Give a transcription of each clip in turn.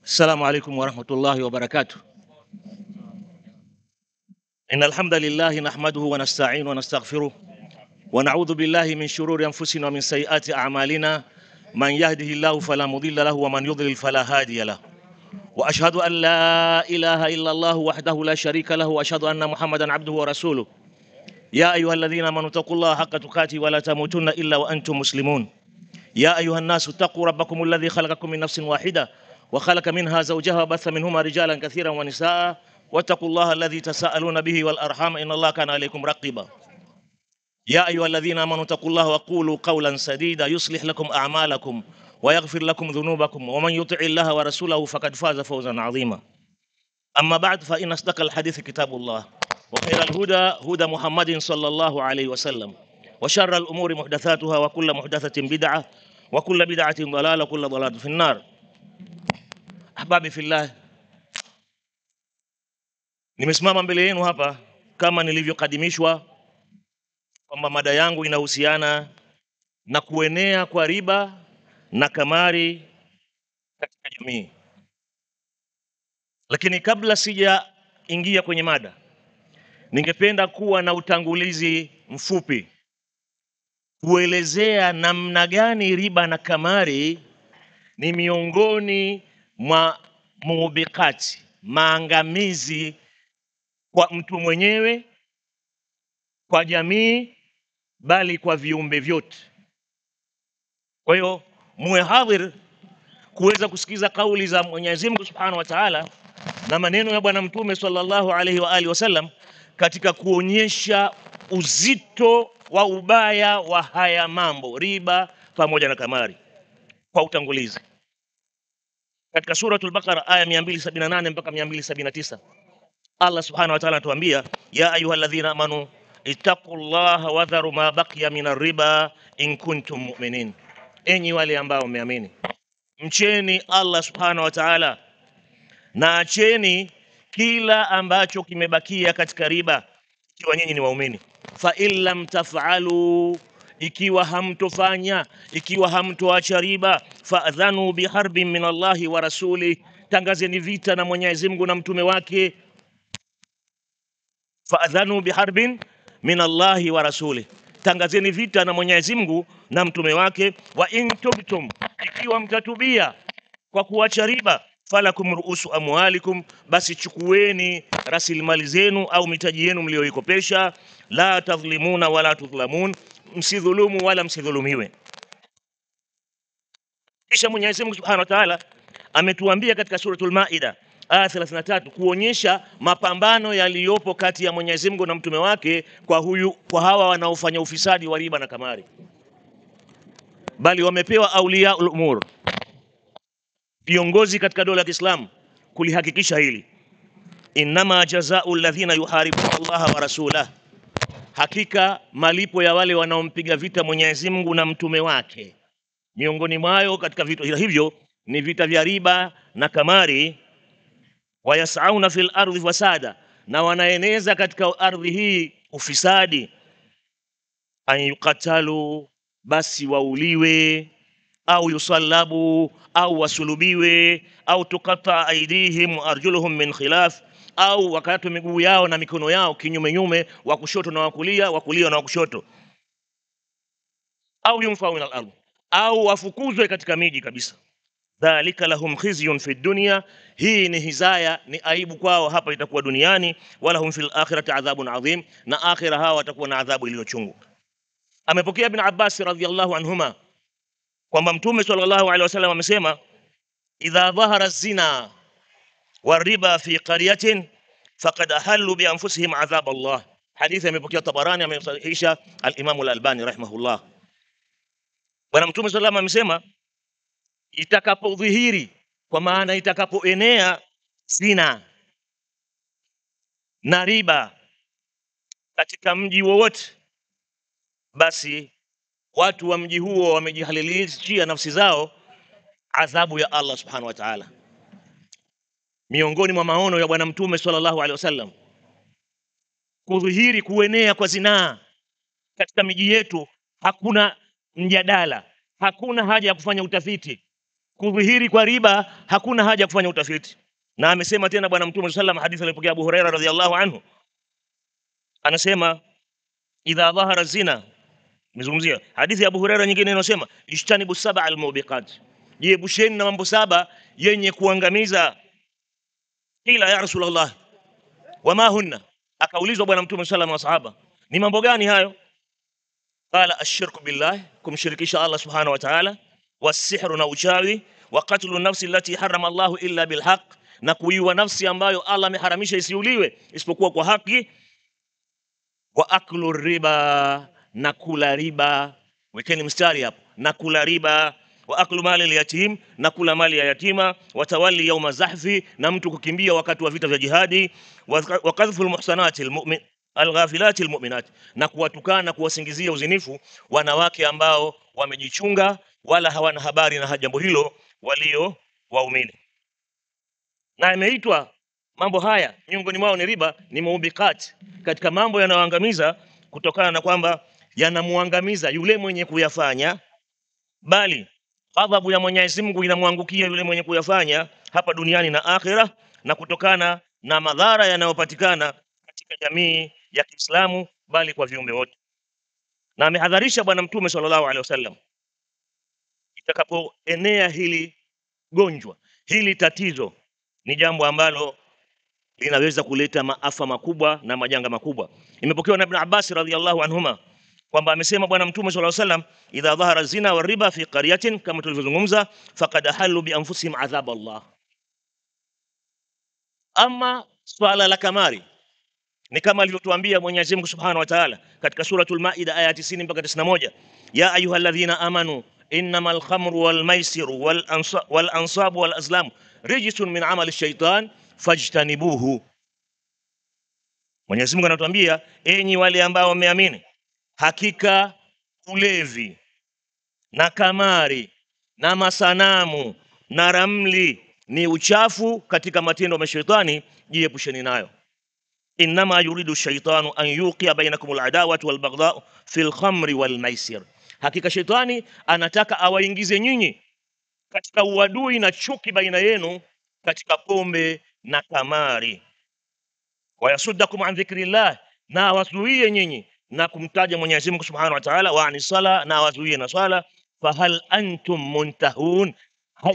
السلام عليكم ورحمة الله وبركاته. إن الحمد لله نحمده ونستعين ونستغفره ونعوذ بالله من شرور أنفسنا ومن سيئات أعمالنا. من يهده الله فلا مضل له ومن يضلل فلا هادي له. وأشهد أن لا إله إلا الله وحده لا شريك له وأشهد أن محمدا عبده ورسوله. يا أيها الذين آمنوا اتقوا الله حق تقاته ولا تموتن إلا وأنتم مسلمون. يا أيها الناس اتقوا ربكم الذي خلقكم من نفس واحدة وخلق منها زوجها وبث منهما رجالا كثيرا ونساء واتقوا الله الذي تساءلون به والأرحام إن الله كان عليكم رقيبا. يا أيها الذين آمنوا اتقوا الله وقولوا قولا سديدا يصلح لكم أعمالكم ويغفر لكم ذنوبكم ومن يطع الله ورسوله فقد فاز فوزا عظيما. أما بعد فإن أصدق الحديث كتاب الله وخير الهدى هدى محمد صلى الله عليه وسلم وشر الأمور محدثاتها وكل محدثة بدعة وكل بدعة ضلالة وكل ضلالة في النار. Ahbabi fillah, nimesimama mbele yenu hapa kama nilivyokadimishwa kwamba mada yangu inahusiana na kuenea kwa riba na kamari katika jamii. Lakini kabla sijaingia kwenye mada, ningependa kuwa na utangulizi mfupi kuelezea namna gani riba na kamari ni miongoni mwa muubikati, maangamizi kwa mtu mwenyewe, kwa jamii, bali kwa viumbe vyote. Kwa hiyo muwe hadhir kuweza kusikiza kauli za Mwenyezi Mungu Subhanahu wa Ta'ala na maneno ya Bwana Mtume sallallahu alaihi wa alihi wasallam katika kuonyesha uzito wa ubaya wa haya mambo, riba pamoja na kamari. Kwa utangulizi, katika suratul Baqara aya 278 mpaka 279, Allah Subhanahu wa Ta'ala atuambia, ya ayyuhalladhina amanu ittaqullaha wadharu ma baqiya minar riba in kuntum mu'minin. Enyi wale ambao mmeamini, mcheni Allah Subhanahu wa Ta'ala na acheni kila ambacho kimebakia katika riba ikiwa nyinyi ni waumini. Fa illam taf'alu, ikiwa hamtofanya, ikiwa hamtoacha riba, fa'adhanu biharbin min Allahi wa rasuli, tangazeni vita na Mwenyezi Mungu na mtume wake. Fa'adhanu biharbin min Allahi wa rasuli, tangazeni vita na Mwenyezi Mungu na mtume wake. Wa in tubtum, ikiwa mtatubia kwa kuacha riba, falakum ruusu amwalikum, basi chukueni rasilimali zenu au mitaji yenu mlioikopesha. La tadhlimuna wala tudhlamun, msidhulumu wala msidhulumiwe. Kisha Mwenyezi Mungu Subhanahu wa Ta'ala ametuambia katika suratul Maida aya 33 kuonyesha mapambano yaliyopo kati ya Mwenyezi Mungu na mtume wake kwa hawa wanaofanya ufisadi wa riba na kamari. Bali wamepewa auliyaul umur, viongozi katika dola ya Kiislamu, kulihakikisha hili. Innama jazaa'ul ladhina yuharibuna Allah wa rasulahu, hakika malipo ya wale wanaompiga vita Mwenyezi Mungu na mtume wake, miongoni mwao katika vita hivyo ni vita vya riba na kamari. Wayasauna fil ardhi fasada, na wanaeneza katika ardhi hii ufisadi. An yuqatalu, basi wauliwe, au yusallabu, au wasulubiwe, au tukata aidihim arjuluhum min khilaf, au wakatwe miguu yao na mikono yao kinyume nyume, wa kushoto na wa kulia, wa kulia na wa kushoto. Au yunfau min al-ardh, au wafukuzwe katika miji kabisa. Dhalika lahum khizyun fi dunya, hii ni hizaya, ni aibu kwao hapa itakuwa duniani. Wala hum fil akhirati adhabun adhim, na akhira hawa watakuwa na adhabu iliyochungu. Amepokea Ibn Abbas radhiyallahu anhuma kwamba Mtume sallallahu alaihi wasallam amesema, idha dhahara zina wa riba fi qaryatin faqad ahallu bi anfusihim adhab Allah. Hadithi amepokea Tabarani, amesahihisha al-Imam al-Albani rahimahullah. Bwana Mtume sallallahu alaihi wasallam amesema, itakapodhihiri, kwa maana itakapoenea zina na riba katika mji wowote, basi watu wa mji huo wamejihalilishia nafsi zao adhabu ya Allah Subhanahu wa Ta'ala. Miongoni mwa maono ya Bwana Mtume sallallahu alaihi wasallam, kudhihiri kuenea kwa zinaa katika miji yetu, hakuna mjadala, hakuna haja ya kufanya utafiti. kudhihiri kwa riba hakuna haja kufanya utafiti. Na amesema tena bwana Mtume sallam, hadithi alipokea Abu Huraira radhiyallahu anhu, anasema idha dhahara zina, nizungumzia hadithi ya Abu Huraira nyingine inasema ishtanibu sab'a almubiqat, jiebusheni na mambo saba yenye kuangamiza. Ila ya Rasulullah wama hunna, akaulizwa bwana Mtume sallam wa sahaba, ni mambo gani hayo? Qala ashirku billah, kumshirikisha Allah subhanahu wa ta'ala, wasihru na uchawi, wa qatlu nafsi allati harrama Allah illa bilhaq, na kuiua nafsi ambayo Allah ameharamisha isiuliwe isipokuwa kwa haki, wa aklu riba, na kula riba. Wekeni mstari hapo, na kula riba. Wa aklu mali al-yatim, na kula mali ya yatima. Wa tawalli yawma zahfi, na mtu kukimbia wakati wa vita vya jihadi. Wa qadhfu al-muhsanati al-mu'min al-ghafilati al-mu'minat, na kuwatukana na kuwasingizia uzinifu wanawake ambao wamejichunga wala hawana habari na jambo hilo walio waumini. Na imeitwa mambo haya miongoni mwao ni riba, ni mubiqat, katika mambo yanayoangamiza, kutokana na kwamba yanamuangamiza yule mwenye kuyafanya, bali ghadhabu ya Mwenyezi Mungu inamwangukia yule mwenye kuyafanya hapa duniani na akhira, na kutokana na madhara yanayopatikana katika jamii ya Kiislamu, bali kwa viumbe wote. Na amehadharisha bwana Mtume sallallahu alaihi wasallam, itakapoenea hili gonjwa, hili tatizo, ni jambo ambalo linaweza kuleta maafa makubwa na majanga makubwa. Imepokewa na Ibn Abbas radhiyallahu anhuma kwamba amesema bwana Mtume sallallahu alaihi wasallam, idha dhahara zina wa riba fi qaryatin, kama tulivyozungumza, faqad halu bi anfusihim adhab Allah. Ama swala la kamari ni kama alivyotuambia Mwenyezi Mungu Subhanahu wa Ta'ala katika suratul Maida aya 90 mpaka 91, ya ayyuhalladhina amanu innamal khamru wal maisiru wal ansabu wal azlam rijsun min amali shaitan fajtanibuhu. Mwenyezi Mungu anatuambia, enyi wale ambao wameamini, hakika ulevi na kamari na masanamu na ramli ni uchafu katika matendo ya shetani, jiepusheni nayo. Innama yuridu shaitanu an yuqiya bainakum al-adawati wal baghdha fil khamri wal maisir, hakika shetani anataka awaingize nyinyi katika uadui na chuki baina yenu katika pombe na kamari. Wa yasuddakum an dhikrillah, na wazuie nyinyi na kumtaja Mwenyezi Mungu Subhanahu wa Ta'ala, wa ani sala, na wazuie na swala. Fahal antum muntahun,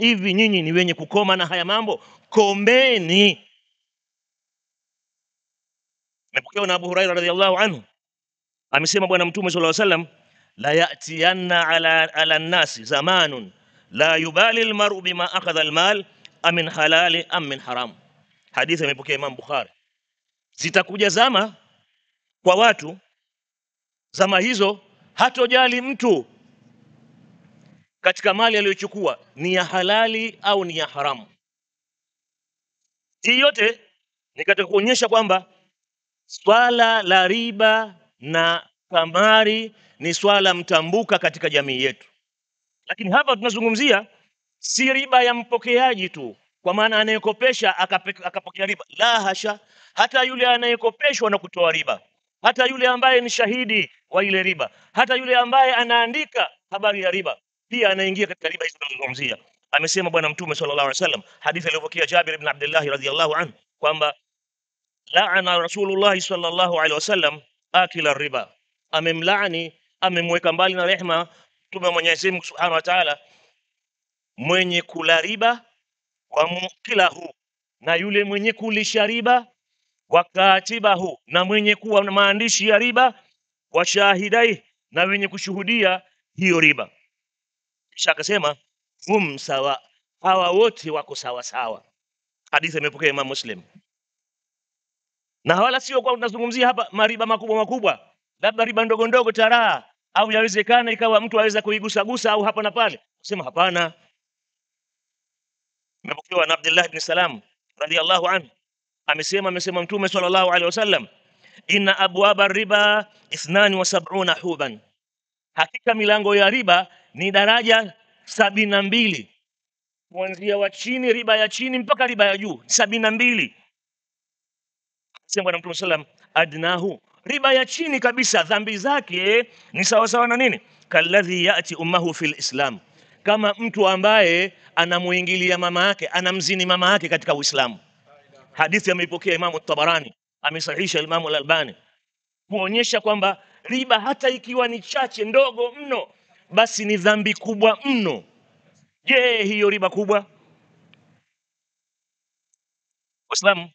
hivi nyinyi ni wenye kukoma na haya mambo? Kombeni. Imepokewa na Abu Huraira radhiyallahu anhu, amesema bwana Mtume sallallahu alaihi wasallam, la ya'tiyanna ala an-nasi zamanun la yubali al-mar'u bima akhadha al-mal am min halali am min haram. Hadithi imepokea Imam Bukhari. Zitakuja zama kwa watu, zama hizo hatojali mtu katika mali aliyochukua ni ya halali au ni ya haramu. Hii yote ni katika kuonyesha kwamba swala la riba na kamari ni swala mtambuka katika jamii yetu. Lakini hapa tunazungumzia si riba ya mpokeaji tu, kwa maana anayekopesha akapokea riba, la hasha. Hata yule anayekopeshwa na kutoa riba, hata yule ambaye ni shahidi wa ile riba, hata yule ambaye anaandika habari ya riba, pia anaingia katika riba hizo tunazozungumzia. Amesema bwana Mtume sallallahu alaihi wasallam, hadithi iliyopokea Jabir ibn Abdullah radhiyallahu anhu, kwamba la'ana Rasulullah sallallahu alaihi wasallam akila riba, amemlaani, amemweka mbali na rehema Mtume wa Mwenyezi Mungu Subhanahu wa Ta'ala mwenye kula riba, wa mukilahu, na yule mwenye kulisha riba, wa katibahu, na mwenye kuwa na maandishi ya riba, wa shahidai, na wenye kushuhudia hiyo riba. Kisha akasema hum sawa, hawa wote wako sawa sawa. Hadithi imepokea Imam Muslim. Na wala sio kwa tunazungumzia hapa mariba makubwa makubwa, labda riba ndogo ndogo taraa, au yawezekana ikawa mtu aweza kuigusa gusa au hapa na pale. Sema hapana. Imepokewa na Abdullah ibn Salam radhiyallahu anhu, amesema Mtume sallallahu alaihi wasallam, inna abwaba riba 72 huban, hakika milango ya riba ni daraja 72, kuanzia wa chini, riba ya chini mpaka riba ya juu 72. Sema bwana Mtume sallam, adnahu, riba ya chini kabisa dhambi zake ni sawa sawa na nini? Kalladhi yati ummuhu fil islam, kama mtu ambaye anamuingilia mama yake, anamzini mama yake katika Uislamu. Hadithi ameipokea Imamu Tabarani, amesahihisha Imamu Al-Albani, kuonyesha kwamba riba hata ikiwa ni chache, ndogo mno, basi ni dhambi kubwa mno. Je, hiyo riba kubwa? Waislamu,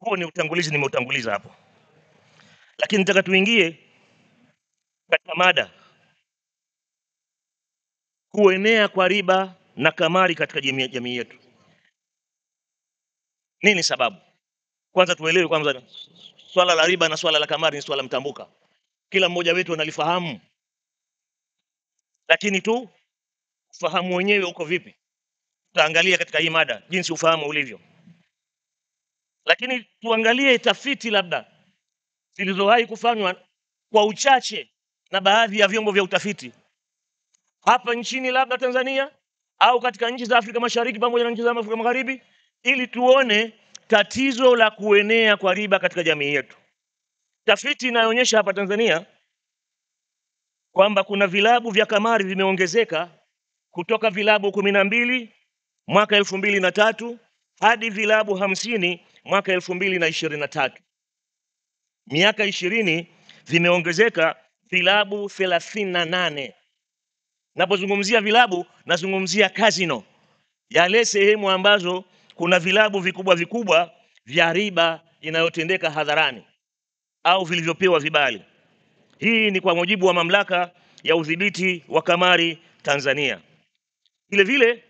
huo ni utangulizi, nimeutanguliza hapo, lakini nataka tuingie katika mada, kuenea kwa riba na kamari katika jamii yetu. Nini sababu? Kwanza tuelewe kwanza, swala la riba na swala la kamari ni swala mtambuka, kila mmoja wetu analifahamu, lakini tu ufahamu wenyewe uko vipi, tutaangalia katika hii mada jinsi ufahamu ulivyo. Lakini tuangalie tafiti labda zilizowahi kufanywa kwa uchache na baadhi ya vyombo vya utafiti hapa nchini, labda Tanzania au katika nchi za Afrika Mashariki pamoja na nchi za Afrika Magharibi, ili tuone tatizo la kuenea kwa riba katika jamii yetu. Tafiti inaonyesha hapa Tanzania kwamba kuna vilabu vya kamari vimeongezeka kutoka vilabu 12 mwaka 2003 hadi vilabu 50 mwaka 2023. Miaka 20 vimeongezeka vilabu 38. Napozungumzia vilabu, nazungumzia casino, yale sehemu ambazo kuna vilabu vikubwa vikubwa vya riba inayotendeka hadharani au vilivyopewa vibali. Hii ni kwa mujibu wa Mamlaka ya Udhibiti wa Kamari Tanzania. Vile vile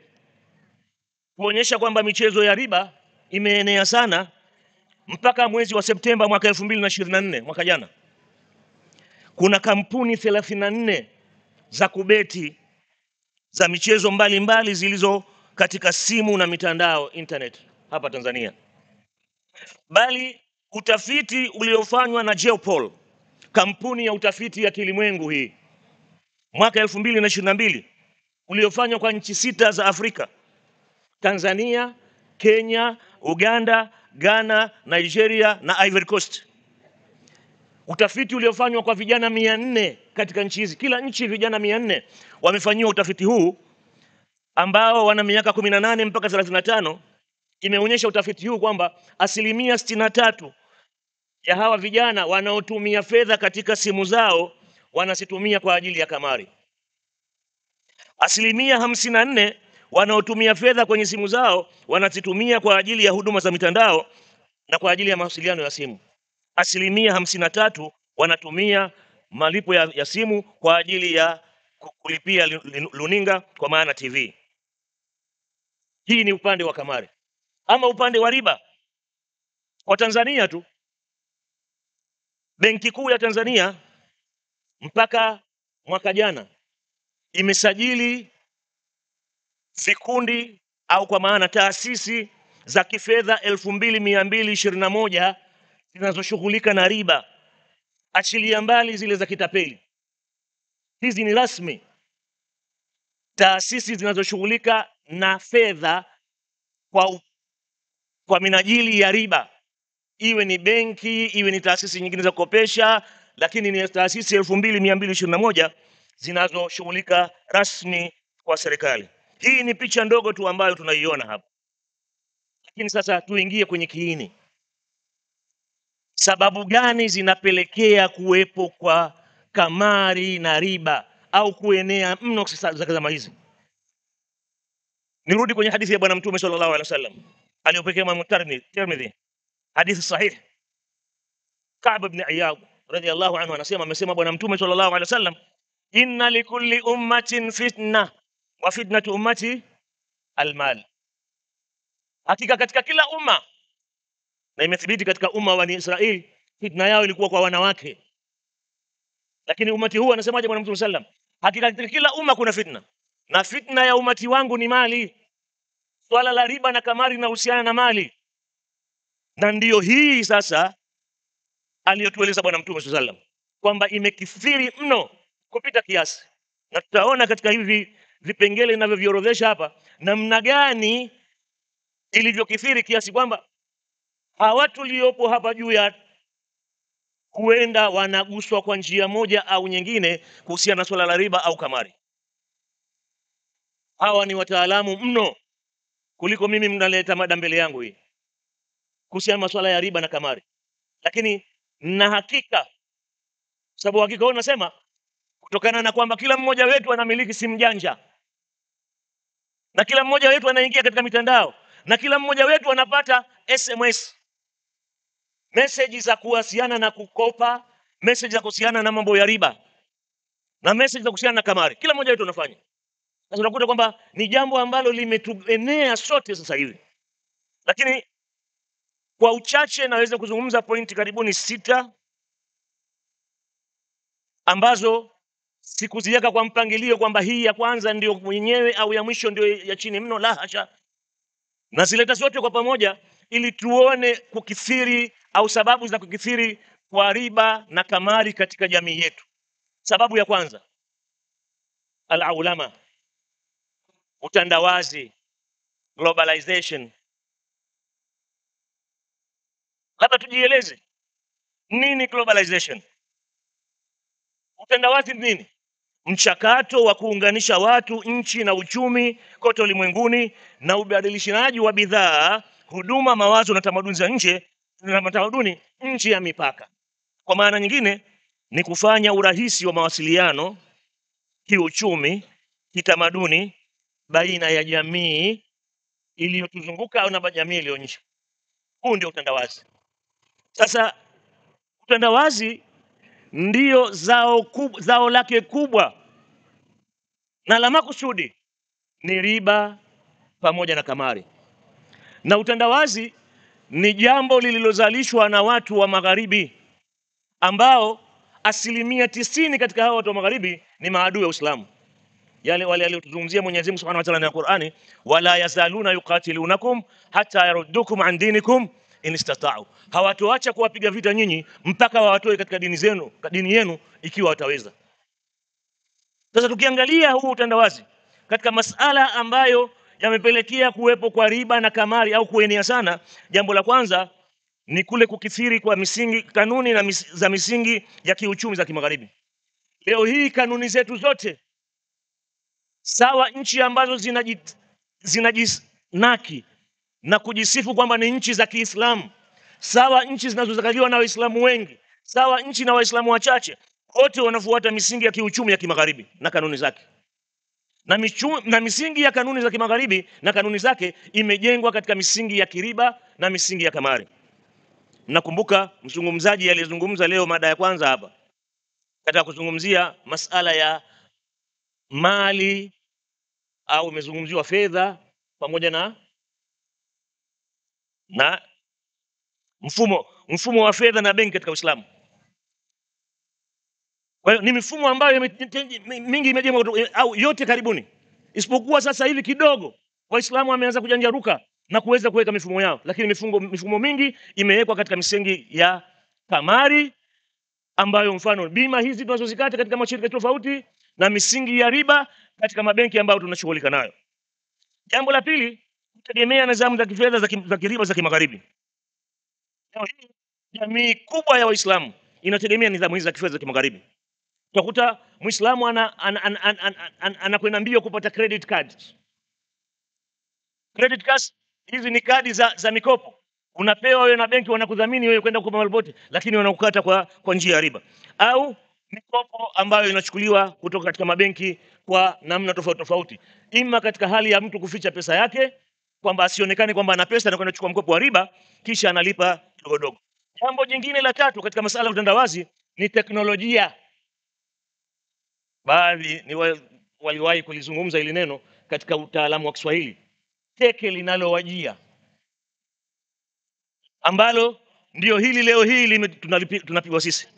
kuonyesha kwamba michezo ya riba imeenea sana, mpaka mwezi wa Septemba mwaka 2024, mwaka jana, kuna kampuni 34 za kubeti za michezo mbalimbali zilizo katika simu na mitandao internet hapa Tanzania. Bali utafiti uliofanywa na Geopol, kampuni ya utafiti ya kilimwengu hii, mwaka 2022, uliofanywa kwa nchi 6 za Afrika: Tanzania, Kenya, Uganda, Ghana, Nigeria na Ivory Coast. Utafiti uliofanywa kwa vijana 400 katika nchi hizi, kila nchi vijana 400 wamefanyiwa utafiti huu, ambao wana miaka 18 mpaka 35. Imeonyesha utafiti huu kwamba 63% ya hawa vijana wanaotumia fedha katika simu zao wanazitumia kwa ajili ya kamari. 54% wanaotumia fedha kwenye simu zao wanazitumia kwa ajili ya huduma za mitandao na kwa ajili ya mawasiliano ya simu. 53% wanatumia malipo ya simu kwa ajili ya kulipia luninga, kwa maana TV. Hii ni upande wa kamari. Ama upande wa riba, kwa Tanzania tu, Benki Kuu ya Tanzania mpaka mwaka jana imesajili vikundi au kwa maana taasisi za kifedha 2221 zinazoshughulika na riba, achilia mbali zile za kitapeli. Hizi ni rasmi taasisi zinazoshughulika na fedha kwa minajili ya riba, iwe ni benki, iwe ni taasisi nyingine za kukopesha, lakini ni taasisi 2221 zinazoshughulika rasmi kwa serikali. Hii ni picha ndogo tu ambayo tunaiona hapa, lakini sasa tuingie kwenye kiini. Sababu gani zinapelekea kuwepo kwa kamari na riba au kuenea mno za zama hizi? Nirudi kwenye hadithi ya Bwana Mtume sallallahu alaihi wasallam aliyopokea Imam Tirmidhi, hadithi sahih. Ka'b ibn Iyad radiyallahu anhu anasema, amesema Bwana Mtume sallallahu alaihi wasallam, inna likulli ummatin fitna wa fitnatu ummati almal. Hakika katika kila umma, na imethibiti katika umma wa Israeli, fitna yao ilikuwa kwa wanawake. Lakini umati huu anasemaje Bwana Mtume sallam? Hakika katika kila umma kuna fitna, na fitna ya umati wangu ni mali. Swala la riba na kamari linahusiana na mali, na ndiyo hii sasa aliyotueleza Bwana Mtume sallam kwamba imekithiri mno kupita kiasi. Na tutaona katika hivi vipengele ninavyoorodhesha hapa namna gani ilivyokithiri kiasi kwamba hawa tuliopo hapa juu ya huenda wanaguswa kwa njia moja au nyingine kuhusiana na swala la riba au kamari. Hawa ni wataalamu mno kuliko mimi mnaleta mada mbele yangu hii kuhusiana masuala ya riba na kamari. Lakini na hakika, sababu hakika wao nasema kutokana na kwamba kila mmoja wetu anamiliki simu janja na kila mmoja wetu anaingia katika mitandao na kila mmoja wetu anapata SMS, message za kuhusiana na kukopa, message za kuhusiana na mambo ya riba na message za kuhusiana na kamari. Kila mmoja wetu anafanya. Sasa unakuta kwamba ni jambo ambalo limetuenea sote sasa hivi. Lakini kwa uchache naweza kuzungumza pointi karibuni 6 ambazo sikuziweka kwa mpangilio kwamba hii ya kwanza ndio mwenyewe au ya mwisho ndio ya chini mno, la hasha. Nazileta zote kwa pamoja ili tuone kukithiri au sababu za kukithiri kwa riba na kamari katika jamii yetu. Sababu ya kwanza, al-ulama, utandawazi, globalization. Labda tujieleze nini globalization? Utandawazi ni nini? Mchakato wa kuunganisha watu, nchi na uchumi kote ulimwenguni na ubadilishanaji wa bidhaa, huduma, mawazo na tamaduni za nje na tamaduni nje ya mipaka. Kwa maana nyingine ni kufanya urahisi wa mawasiliano kiuchumi, kitamaduni baina ya jamii iliyotuzunguka au na jamii iliyo nje. Huu ndio utandawazi. Sasa utandawazi ndio zao lake kubwa na la makusudi ni riba pamoja na kamari. Na utandawazi ni jambo lililozalishwa na watu wa magharibi ambao 90% katika hao watu wa magharibi ni maadui ya Uislamu. Yale wale aliyotuzungumzia Mwenyezi Mungu Subhanahu wa Ta'ala ndani ya Qur'ani, wala yazaluna yuqatilunakum hatta yaruddukum an dinikum in istata'u. Hawatoacha kuwapiga vita nyinyi mpaka wawatoe katika dini yenu ikiwa wataweza. Sasa tukiangalia huu utandawazi katika masala ambayo yamepelekea kuwepo kwa riba na kamari au kuenea sana, jambo la kwanza ni kule kukithiri kwa kanuni na za misingi ya kiuchumi za kimagharibi. Leo hii kanuni zetu zote, sawa nchi ambazo zinajinaki na kujisifu kwamba ni nchi za Kiislamu, sawa nchi zinazozakaliwa na Waislamu wengi, sawa nchi na Waislamu wachache, wote wanafuata misingi ya kiuchumi ya kimagharibi na kanuni zake. Na misingi ya kanuni za kimagharibi na kanuni zake imejengwa katika misingi ya kiriba na misingi ya kamari. Nakumbuka mzungumzaji aliyezungumza leo mada ya kwanza hapa katika kuzungumzia masala ya mali au imezungumziwa fedha pamoja na mfumo wa fedha na benki katika Uislamu. Kwa hiyo ni mifumo ambayo mingi imejengwa au yote karibuni, isipokuwa sasa hivi kidogo Waislamu wameanza kujanjaruka na kuweza kuweka mifumo yao, lakini mifumo mingi imewekwa katika misingi ya kamari, ambayo mfano bima hizi tunazozikata katika mashirika tofauti, na misingi ya riba katika mabenki ambayo tunashughulika nayo. Jambo la pili, kutegemea nidhamu za kifedha za kiriba za kimagharibi. Leo hii jamii kubwa ya Waislamu inategemea nidhamu hizi za kifedha za kimagharibi. Utakuta Muislamu anakwenda mbio kupata credit cards. Credit cards hizi ni kadi za mikopo. Unapewa wewe na benki, wanakudhamini wewe kwenda kukopa mahali pote, lakini wanakukata kwa njia ya riba. Au mikopo ambayo inachukuliwa kutoka katika mabenki kwa namna tofauti tofauti. Ima katika hali ya mtu kuficha pesa yake kwamba asionekane kwamba ana pesa na kwenda kuchukua mkopo wa riba kisha analipa kidogo dogo. Jambo jingine la tatu katika masuala ya utandawazi ni teknolojia. Baadhi ni waliwahi kulizungumza hili neno katika utaalamu wa Kiswahili, teke linalowajia, ambalo ndio hili leo hii tunapigwa sisi.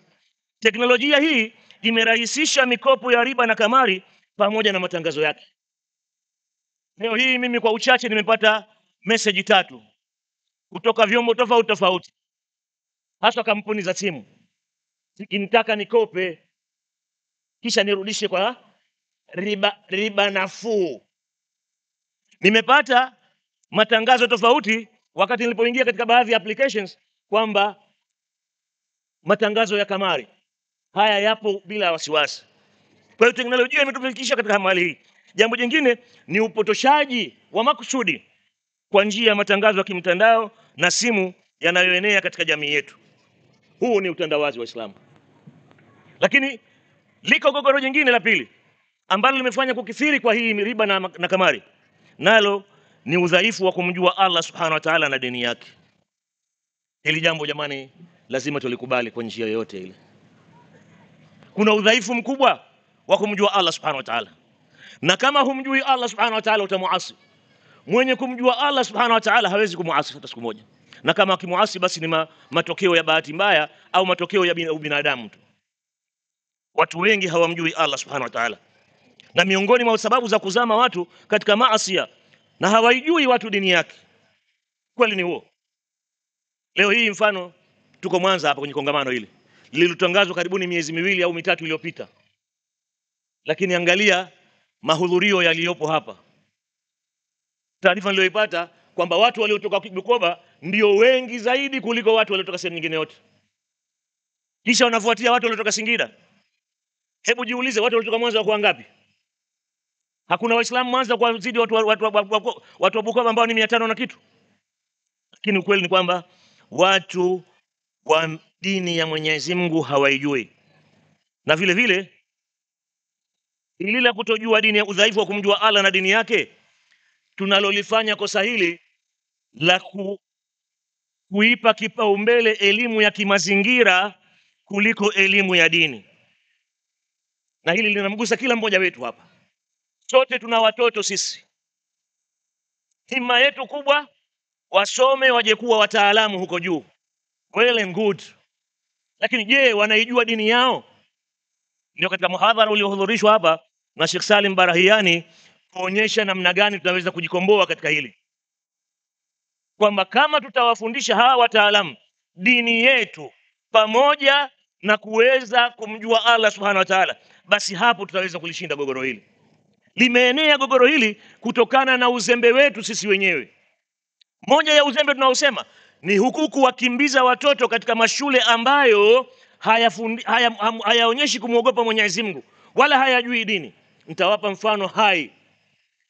Teknolojia hii imerahisisha mikopo ya riba na kamari pamoja na matangazo yake. Leo hii mimi kwa uchache nimepata message 3 kutoka vyombo tofauti tofauti, hasa kampuni za simu, zikinitaka nikope kisha nirudishe kwa riba nafuu. Nimepata matangazo tofauti wakati nilipoingia katika baadhi ya applications kwamba matangazo ya kamari haya yapo bila wasiwasi. Kwa hiyo teknolojia imetufikisha katika hali hii. Jambo jingine ni upotoshaji wa makusudi kwa njia ya matangazo ya kimtandao na simu yanayoenea katika jamii yetu. Huu ni utandawazi wa Uislamu. Lakini liko gogoro jingine la pili ambalo limefanya kukithiri kwa hii riba na kamari, nalo ni udhaifu wa kumjua Allah subhanahu wa ta'ala na dini yake. Hili jambo jamani, lazima tulikubali kwa njia yoyote ile. Kuna udhaifu mkubwa wa kumjua Allah subhanahu wa ta'ala, na kama humjui Allah subhanahu wa ta'ala utamuasi. Mwenye kumjua Allah subhanahu wa ta'ala hawezi kumuasi hata siku moja, na kama akimuasi basi ni matokeo ya bahati mbaya au matokeo ya binadamu tu. Watu wengi hawamjui Allah subhanahu wa ta'ala, na miongoni mwa sababu za kuzama watu katika maasi na hawaijui watu dini yake. Kweli ni huo. Leo hii mfano tuko Mwanza hapa kwenye kongamano hili lililotangazwa karibuni miezi 2 au 3 iliyopita, lakini angalia mahudhurio yaliyopo hapa. Taarifa niliyoipata kwamba watu waliotoka Bukoba ndio wengi zaidi kuliko watu waliotoka sehemu nyingine yote, kisha wanafuatia watu waliotoka Singida. Hebu jiulize, watu waliotoka Mwanza wako wangapi? Hakuna Waislamu Mwanza kwa zidi watu wa Bukoba ambao ni 500 na kitu. Lakini ukweli ni kwamba watu wa dini ya Mwenyezi Mungu hawaijui, na vile vile ili la kutojua dini, ya udhaifu wa kumjua Allah na dini yake, tunalolifanya kosa hili la kuipa kipaumbele elimu ya kimazingira kuliko elimu ya dini. Na hili linamgusa kila mmoja wetu hapa. Sote tuna watoto sisi, hima yetu kubwa wasome waje kuwa wataalamu huko juu, well and good. Lakini je, wanaijua dini yao? Ndio katika muhadhara uliohudhurishwa hapa na Sheikh Salim Barahiani kuonyesha namna gani tunaweza kujikomboa katika hili, kwamba kama tutawafundisha hawa wataalamu dini yetu pamoja na kuweza kumjua Allah subhanahu wa ta'ala, basi hapo tutaweza kulishinda gogoro hili. Limeenea gogoro hili kutokana na uzembe wetu sisi wenyewe. Moja ya uzembe tunaosema ni huku kuwakimbiza watoto katika mashule ambayo hayaonyeshi kumwogopa Mwenyezi Mungu wala hayajui dini. Nitawapa mfano hai.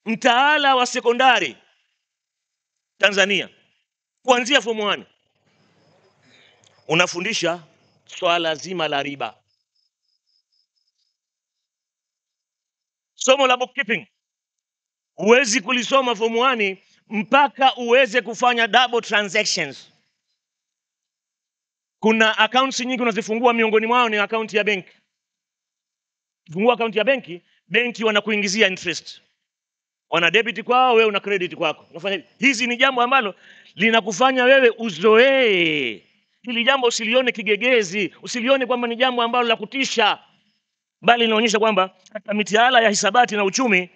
Mtaala wa sekondari Tanzania kuanzia form 1 unafundisha swala zima la riba. Somo la bookkeeping huwezi kulisoma form 1 mpaka uweze kufanya double transactions. Kuna accounts nyingi unazifungua, miongoni mwao ni account ya benki. Fungua account ya benki, benki wanakuingizia interest. Wana debit kwao, wewe una credit kwako. Unafanya hizi ni jambo ambalo linakufanya wewe uzoee. Hili jambo usilione kigegezi, usilione kwamba ni jambo ambalo la kutisha, bali linaonyesha kwamba hata mitaala ya hisabati na uchumi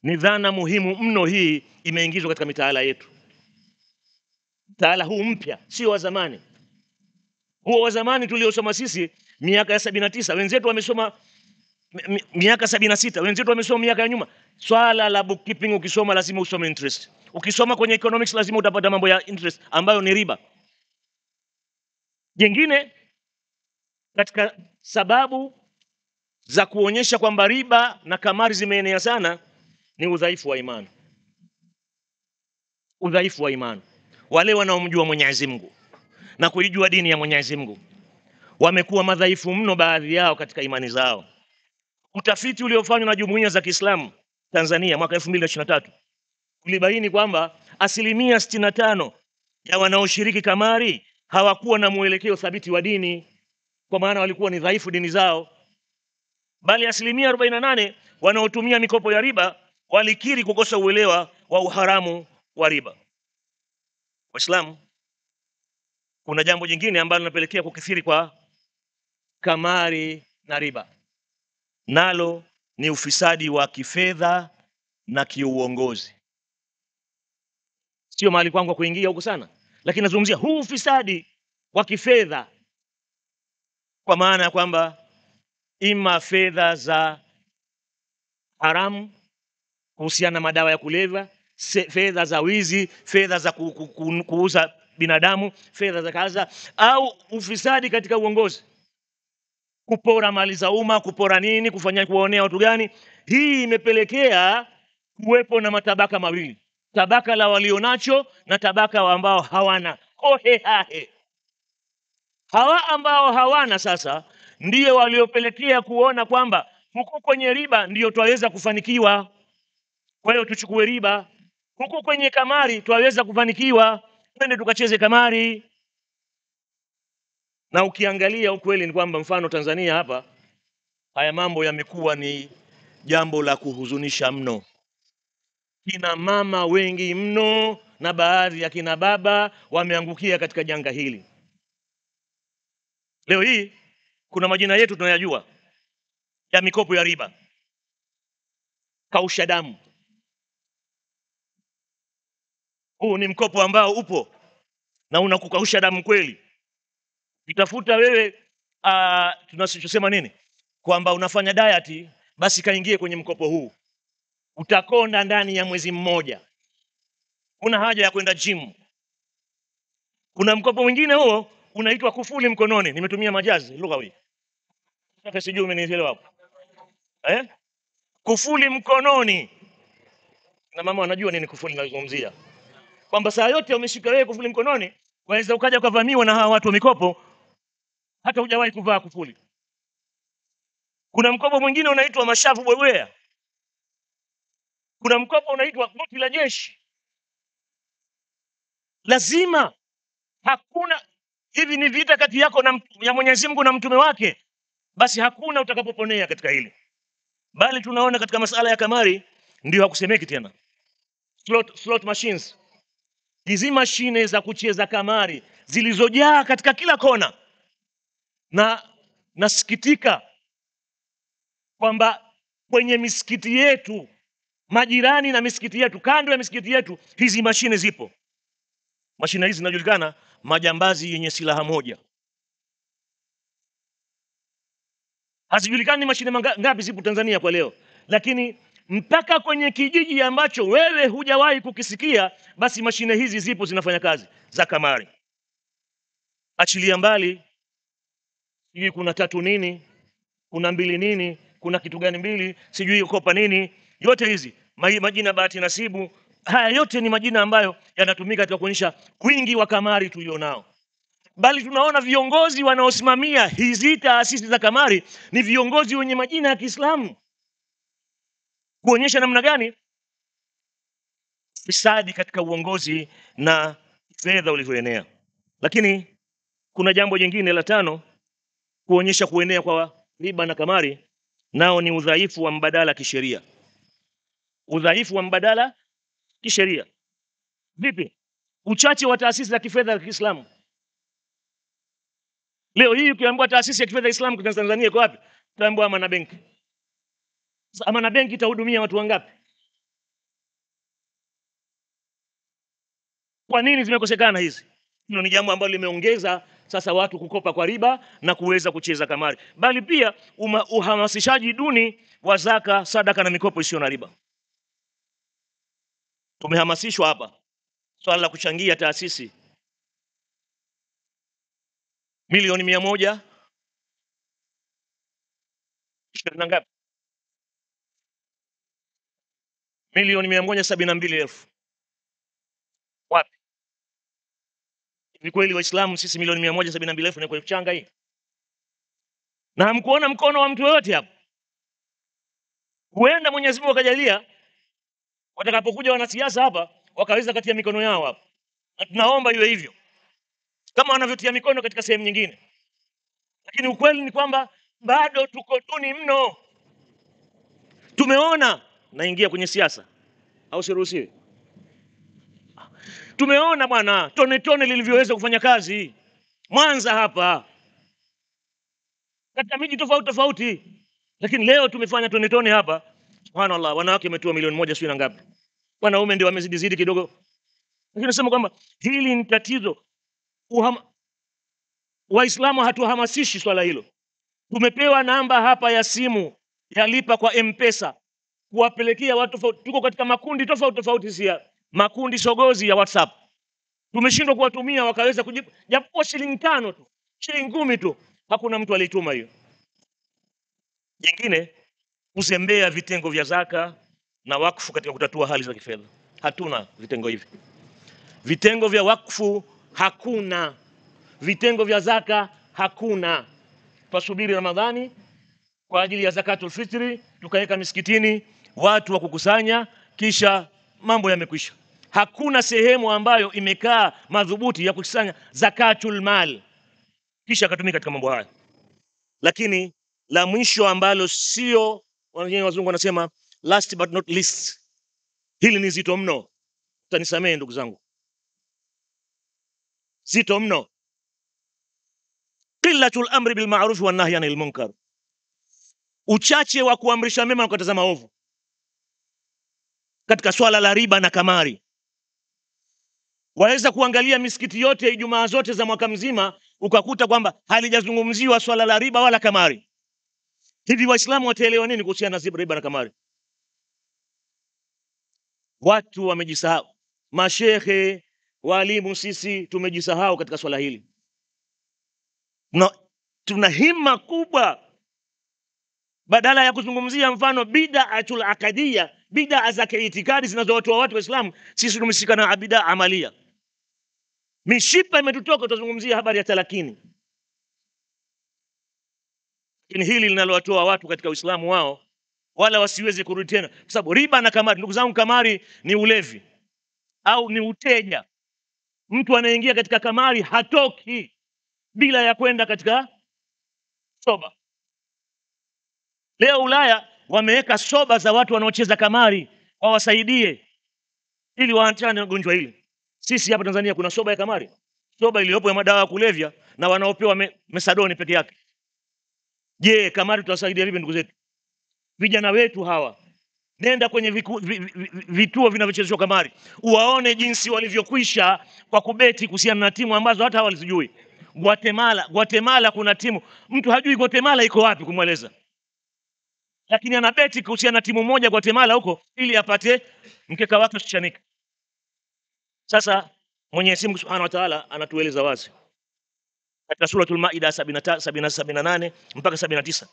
ni dhana muhimu mno. Hii imeingizwa katika mitaala yetu. Mtaala huu mpya sio wa zamani. Huo wa zamani tuliosoma sisi miaka ya 79, wenzetu wamesoma miaka 76, wenzetu wamesoma miaka ya nyuma. Swala la bookkeeping ukisoma lazima usome interest. Ukisoma kwenye economics lazima utapata mambo ya interest ambayo ni riba. Jingine katika sababu za kuonyesha kwamba riba na kamari zimeenea sana ni udhaifu wa imani. Udhaifu wa imani. Wale wanaomjua Mwenyezi Mungu na kuijua dini ya Mwenyezi Mungu wamekuwa madhaifu mno baadhi yao katika imani zao. Utafiti uliofanywa na Jumuiya za Kiislamu Tanzania mwaka 2023 ulibaini kwamba 65% ya wanaoshiriki kamari hawakuwa na mwelekeo thabiti wa dini, kwa maana walikuwa ni dhaifu dini zao. Bali 48% wanaotumia mikopo ya riba walikiri kukosa uelewa wa uharamu wa riba. Waislamu, kuna jambo jingine ambalo linapelekea kukithiri kwa kamari na riba, nalo ni ufisadi wa kifedha na kiuongozi. Sio mahali kwangu kuingia huko sana, lakini nazungumzia huu ufisadi wa kifedha, kwa maana ya kwamba ima fedha za haramu kuhusiana na madawa ya kulevya, fedha za wizi, fedha za kuuza binadamu, fedha za kaza, au ufisadi katika uongozi, kupora mali za umma, kupora nini, kufanya kuwaonea watu gani. hii imepelekea kuwepo na matabaka mawili, tabaka la walionacho na tabaka ambao hawana. Hohe hahe, hawa ambao hawana sasa ndio waliopelekea kuona kwamba huku kwenye riba ndio twaweza kufanikiwa, kwa hiyo tuchukue riba. Huku kwenye kamari twaweza kufanikiwa, twende tukacheze kamari. Na ukiangalia ukweli ni kwamba mfano Tanzania hapa, haya mambo yamekuwa ni jambo la kuhuzunisha mno. Kina mama wengi mno na baadhi ya kina baba wameangukia katika janga hili. Leo hii kuna majina yetu tunayajua ya mikopo ya riba. Kausha damu, huu ni mkopo ambao upo na unakukausha damu kweli. Itafuta wewe tunasema nini, kwamba unafanya diet, basi kaingie kwenye mkopo huu, utakonda ndani ya mwezi mmoja. Kuna haja ya kwenda gym. Kuna mkopo mwingine huo unaitwa kufuli mkononi. Nimetumia majazi lugha hii, sasa sijui umenielewa hapo Kufuli mkononi, na mama wanajua nini kufuli nazungumzia, kwamba saa yote umeshika wewe kufuli mkononi, waweza ukaja ukavamiwa na hawa watu wa mikopo hata hujawahi kuvaa kufuli. Kuna mkopo mwingine unaitwa mashavu bwebwea. Kuna mkopo unaitwa buti la jeshi. Lazima, hakuna, hivi ni vita kati yako na ya Mwenyezi Mungu na mtume wake, basi hakuna utakapoponea katika hili. Bali tunaona katika masala ya kamari ndio hakusemeki tena. Slot machines, hizi mashine za kucheza kamari zilizojaa katika kila kona, na nasikitika kwamba kwenye misikiti yetu, majirani na misikiti yetu, kando ya misikiti yetu, hizi mashine zipo. Mashine hizi zinajulikana majambazi yenye silaha moja. Hazijulikani mashine ngapi zipo Tanzania kwa leo, lakini mpaka kwenye kijiji ambacho wewe hujawahi kukisikia, basi mashine hizi zipo, zinafanya kazi za kamari. Achilia mbali sijui kuna tatu nini, kuna mbili nini, kuna kitu gani mbili, sijui kopa nini, yote hizi majina bahati nasibu, haya yote ni majina ambayo yanatumika katika kuonyesha wingi wa kamari tulionao. Bali tunaona viongozi wanaosimamia hizi taasisi za kamari ni viongozi wenye majina ya Kiislamu, kuonyesha namna gani fisadi katika uongozi na fedha ulivyoenea. Lakini kuna jambo jingine la tano kuonyesha kuenea kwa riba na kamari, nao ni udhaifu wa mbadala kisheria. Udhaifu wa mbadala kisheria vipi? Uchache wa taasisi za kifedha za Kiislamu. Leo hii ukiambiwa taasisi ya kifedha ya Islamu kwa Tanzania iko wapi? Utaambiwa Amana Bank. Sasa Amana Bank itahudumia watu wangapi? Kwa nini zimekosekana hizi? Hilo ni jambo ambalo limeongeza sasa watu kukopa kwa riba na kuweza kucheza kamari. Bali pia uhamasishaji duni wa zaka, sadaka na mikopo isiyo na riba. Tumehamasishwa hapa swala la kuchangia taasisi milioni 100 na ngapi? Milioni 172,000. Wapi? Ni kweli Waislamu sisi milioni 172,000 ni kwa kuchanga hii? Na hamkuona mkono wa mtu yote hapo? Huenda Mwenyezi Mungu akajalia watakapokuja wanasiasa hapa wakaweza katia mikono yao hapa. Na tunaomba iwe hivyo kama wanavyotia mikono katika sehemu nyingine. Lakini ukweli ni kwamba bado tuko duni mno. Tumeona, naingia kwenye siasa au siruhusiwi? Tumeona bwana tone lilivyoweza kufanya kazi Mwanza hapa, katika miji tofauti tofauti. Lakini leo tumefanya tone hapa, subhanallah, wanawake wametoa milioni 1 sio na ngapi, wanaume ndio wamezidi kidogo. Lakini nasema kwamba hili ni tatizo. Waislamu hatuhamasishi swala hilo. Tumepewa namba hapa ya simu ya lipa kwa M-Pesa kuwapelekea watu tofauti. Tuko katika makundi tofauti tofauti, makundi sogozi ya WhatsApp. Tumeshindwa kuwatumia wakaweza kujibu, japo shilingi 5 tu, shilingi 10 tu, hakuna mtu alituma hiyo. Jingine kuzembea vitengo vya zaka na wakfu katika kutatua hali za kifedha. Hatuna vitengo hivi. Vitengo vya wakfu hakuna, vitengo vya zaka hakuna. Tusubiri Ramadhani kwa ajili ya zakatul fitri, tukaweka misikitini watu wa kukusanya, kisha mambo yamekwisha. Hakuna sehemu ambayo imekaa madhubuti ya kukusanya zakatul mal kisha akatumika katika mambo haya. Lakini la mwisho ambalo sio, wazungu wanasema last but not least, hili ni zito mno, utanisamehe ndugu zangu, zito mno. Qillatul amri bil ma'ruf wan nahyi anil munkar, uchache wa kuamrisha mema na kukataza maovu katika swala la riba na kamari. Waweza kuangalia misikiti yote Ijumaa zote za mwaka mzima ukakuta kwamba halijazungumziwa swala la riba wala kamari. Hivi Waislamu wataelewa nini kuhusiana na riba na kamari? Watu wamejisahau, mashehe, walimu, sisi tumejisahau katika swala hili. Tuna hima kubwa, badala ya kuzungumzia mfano bid'atul aqadiyya, bid'a za kiitikadi zinazotoa watu Waislamu, sisi tumeshika na bid'a amalia. Mishipa imetutoka, tutazungumzia habari ya talakini. Lakini hili linalowatoa watu katika Uislamu wao, wala wasiweze kurudi tena, kwa sababu riba na kamari, ndugu zangu, kamari ni ulevi au ni uteja. Mtu anaingia katika kamari hatoki bila ya kwenda katika soba. Leo Ulaya wameweka soba za watu wanaocheza kamari wawasaidie ili waachane na gonjwa hili. Sisi hapa Tanzania kuna soba ya kamari, soba iliyopo ya madawa ya kulevya na wanaopewa mesadoni peke yake. Je, kamari tutasaidia vipi ndugu zetu? Vijana wetu hawa, nenda kwenye vituo vinavyochezwa kamari, uwaone jinsi walivyokwisha kwa kubeti kuhusiana na timu ambazo hata hawalizijui. Guatemala kuna timu, mtu hajui Guatemala iko wapi kumweleza, lakini anabeti kuhusiana na timu moja Guatemala huko ili apate mkeka wake usichanika. Sasa Mwenyezi Mungu Subhanahu wa Ta'ala anatueleza wazi katika suratul Maida 78 mpaka 79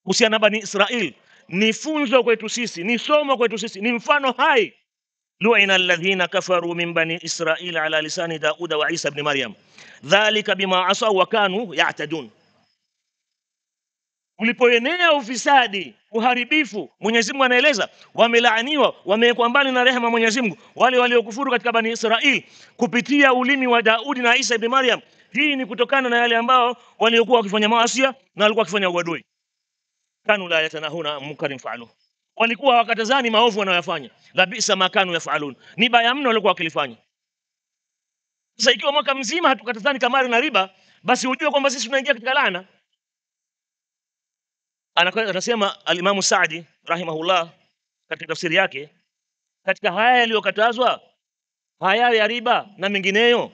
kuhusiana na Bani Israil. Ni funzo kwetu sisi, ni somo kwetu sisi, ni mfano hai. Lu'ina alladhina kafaru min bani Israil ala lisani Dauda wa Isa ibn Maryam dhalika bima asaw wa kanu ya'tadun. Ulipoenea ufisadi, uharibifu, Mwenyezi Mungu anaeleza wamelaaniwa, wamewekwa mbali na rehema Mwenyezi Mungu wale waliokufuru katika Bani Israil kupitia ulimi wa Daudi na Isa ibn Maryam. Hii ni kutokana na yale ambao waliokuwa wakifanya maasi na walikuwa wakifanya uadui. Kanu la yatanahuna munkarin fa'alu, walikuwa wakatazani maovu wanayofanya. La bisa ma kanu yaf'alun, ni baya mno walikuwa wakilifanya. Sasa ikiwa mwaka mzima hatukatazani kamari na riba, basi ujue kwamba sisi tunaingia katika laana. Anasema al-Imam Saadi rahimahullah katika tafsiri yake, katika haya yaliyokatazwa, haya ya riba na mengineyo,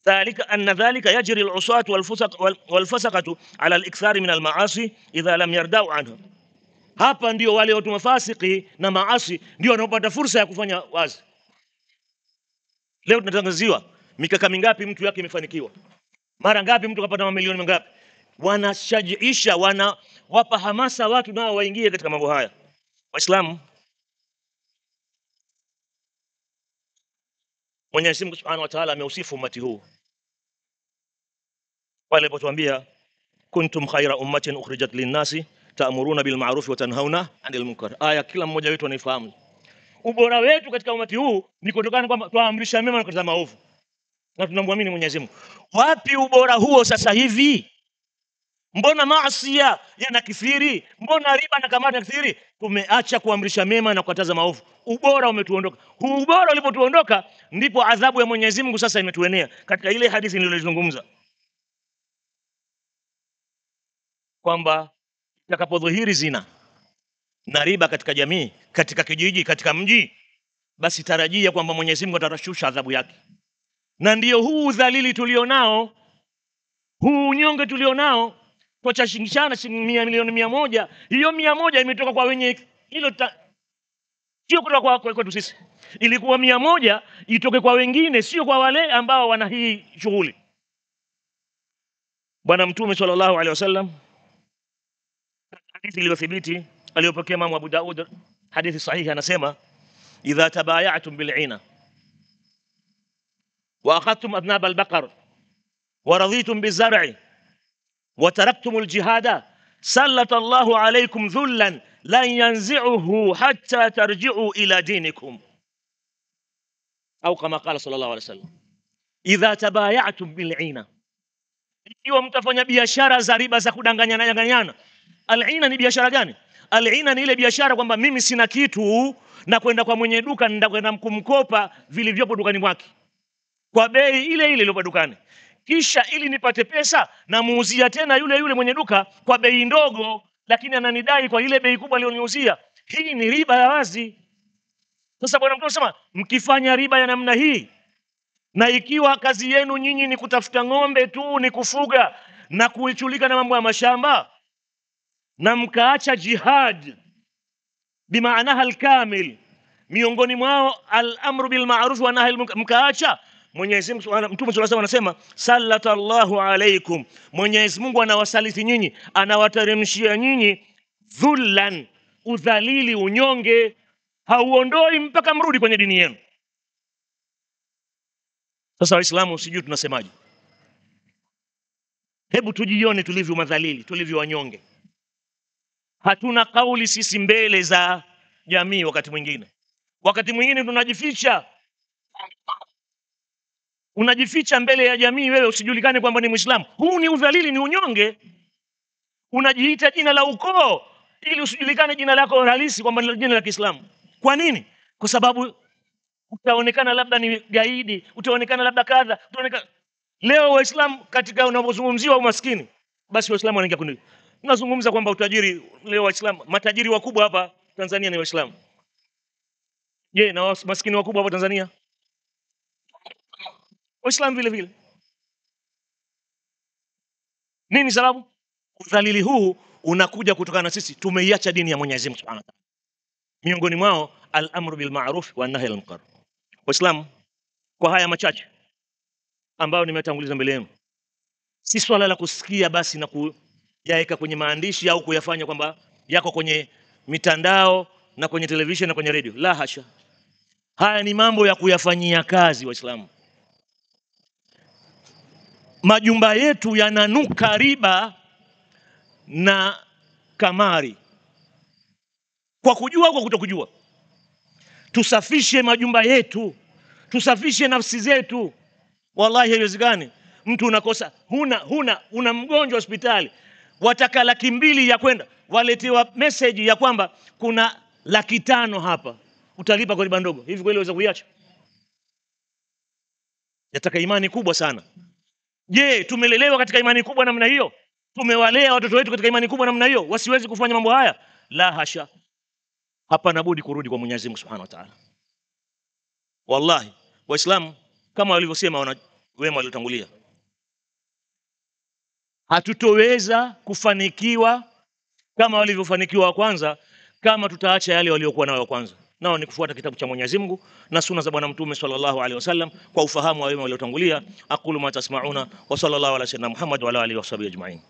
dhalika anna dhalika yajri al-usat wal-fasaqatu ala al-ikthar min al-ma'asi idha lam yardau anha. Hapa ndio wale watu mafasiki na maasi ndio wanapata fursa ya kufanya wazi. Leo tunatangaziwa mikaka mingapi mtu yake imefanikiwa, mara ngapi mtu kapata mamilioni mangapi. Wanashajiisha, wanawapa hamasa watu nao waingie katika mambo haya. Waislamu, Mwenyezi Mungu Subhanahu wa Ta'ala ameusifu umati huu pale alipotuambia kuntum khayra ummatin ukhrijat lin-nasi ta'muruna bil ma'ruf wa tanhauna 'anil munkar. Aya kila mmoja wetu anaifahamu. Ubora wetu katika umati huu ni kutokana kwamba tuamrisha mema na kukataza maovu na tunamwamini Mwenyezi Mungu. Wapi ubora huo sasa hivi? Mbona maasi yanakithiri? Mbona riba na kamari yanakithiri? Tumeacha kuamrisha mema na kukataza maovu. Ubora umetuondoka. Huu ubora ulipotuondoka ndipo adhabu ya Mwenyezi Mungu sasa imetuenea. Katika ile hadithi nilizozungumza kwamba itakapodhihiri zina na riba katika jamii, katika kijiji, katika mji, basi tarajia kwamba Mwenyezi Mungu atashusha adhabu yake. Na ndio huu udhalili tulionao, huu unyonge tulionao, tuachashingishana shilingi milioni 100. Hiyo 100 imetoka kwa wenye hilo, sio kutoka kwa kwetu sisi. Ilikuwa 100 itoke kwa wengine, sio kwa wale ambao wana hii shughuli. Bwana Mtume sallallahu alaihi wasallam hadithi iliyothibiti aliyopokea Imam Abu Daud hadithi sahihi, anasema idha tabaya'tum bil'ina wa akhadtum adnab al-baqar wa raditum bizar'i wa taraktum al-jihada sallata Allahu alaykum dhullan lan yanzi'uhu hatta tarji'u ila dinikum, au kama qala sallallahu alayhi wasallam, idha tabaya'tum bil'ina, ikiwa mtafanya biashara za riba za kudanganyana. Al-ina ni biashara gani? Al-ina ni ile biashara kwamba mimi sina kitu na kwenda kwa mwenye duka, nenda kwenda kumkopa vilivyopo dukani mwake kwa bei ile ile iliyopo dukani, kisha ili nipate pesa na muuzia tena yule mwenye duka kwa bei ndogo, lakini ananidai kwa ile bei kubwa aliyoniuzia. Hii ni riba ya wazi. Sasa Bwana Mtume anasema mkifanya riba ya namna hii, na ikiwa kazi yenu nyinyi ni kutafuta ng'ombe tu, ni kufuga na kuichulika na mambo ya mashamba, na mkaacha jihad bimaanaha alkamil, miongoni mwao al-amru bil ma'ruf wa nahy al-munkar, mkaacha, Mwenyezi Mungu Mtume sallallahu alayhi wasallam anasema sallallahu alaykum, Mwenyezi Mungu anawasaliti nyinyi, anawateremshia nyinyi dhullan, udhalili, unyonge, hauondoi mpaka mrudi kwenye dini yenu. Sasa Waislamu sijui tunasemaje? Hebu tujione tulivyo madhalili, tulivyo wanyonge. Hatuna kauli sisi mbele za jamii. Wakati mwingine tunajificha. Unajificha mbele ya jamii wewe usijulikane kwamba ni Muislamu. Huu ni udhalili, ni unyonge. Unajiita jina la ukoo ili usijulikane jina lako halisi kwamba ni jina la Kiislamu. Kwa nini? Kwa sababu utaonekana labda ni gaidi, utaonekana labda kadha, utaonekana. Leo Waislamu katika unapozungumziwa umaskini, basi Waislamu wanaingia kundi. Tunazungumza kwamba utajiri, leo Waislamu matajiri wakubwa hapa Tanzania ni Waislamu. Je, na maskini wakubwa hapa Tanzania Waislamu vile vile? Nini sababu? Udhalili huu unakuja kutokana na sisi tumeiacha dini ya Mwenyezi Mungu Subhanahu wa Ta'ala. Miongoni mwao al-amru bil ma'ruf wa nahy anil munkar. Waislamu, kwa haya machache ambayo nimetanguliza mbele yenu, si swala la kusikia basi na kuyaweka kwenye maandishi au kuyafanya kwamba yako kwenye mitandao na kwenye television na kwenye radio. La hasha. Haya ni mambo ya kuyafanyia kazi Waislamu. Majumba yetu yananuka riba na kamari, kwa kujua kwa kutokujua. Tusafishe majumba yetu, tusafishe nafsi zetu. Wallahi haiwezekani mtu unakosa, una mgonjwa hospitali, wataka 200,000 ya kwenda, waletewa message ya kwamba kuna 500,000 hapa, utalipa kwa riba ndogo. Hivi kweli waweza kuiacha? Yataka imani kubwa sana. Je, tumelelewa katika imani kubwa namna hiyo? Tumewalea watoto wetu katika imani kubwa namna hiyo wasiwezi kufanya mambo haya? La hasha. Hapana budi kurudi kwa Mwenyezi Mungu Subhanahu wa Ta'ala. Wallahi Waislamu kama walivyosema wema waliotangulia, hatutoweza kufanikiwa kama walivyofanikiwa wa kwanza kama tutaacha yale waliokuwa nayo wa kwanza, nao ni kufuata kitabu cha Mwenyezi Mungu na sunna za Bwana Mtume sallallahu alaihi wasallam kwa ufahamu wa wema waliotangulia. Aqulu ma tasma'una wa sallallahu ala sayyidina Muhammad wa ala alihi wa sahbihi ajma'in.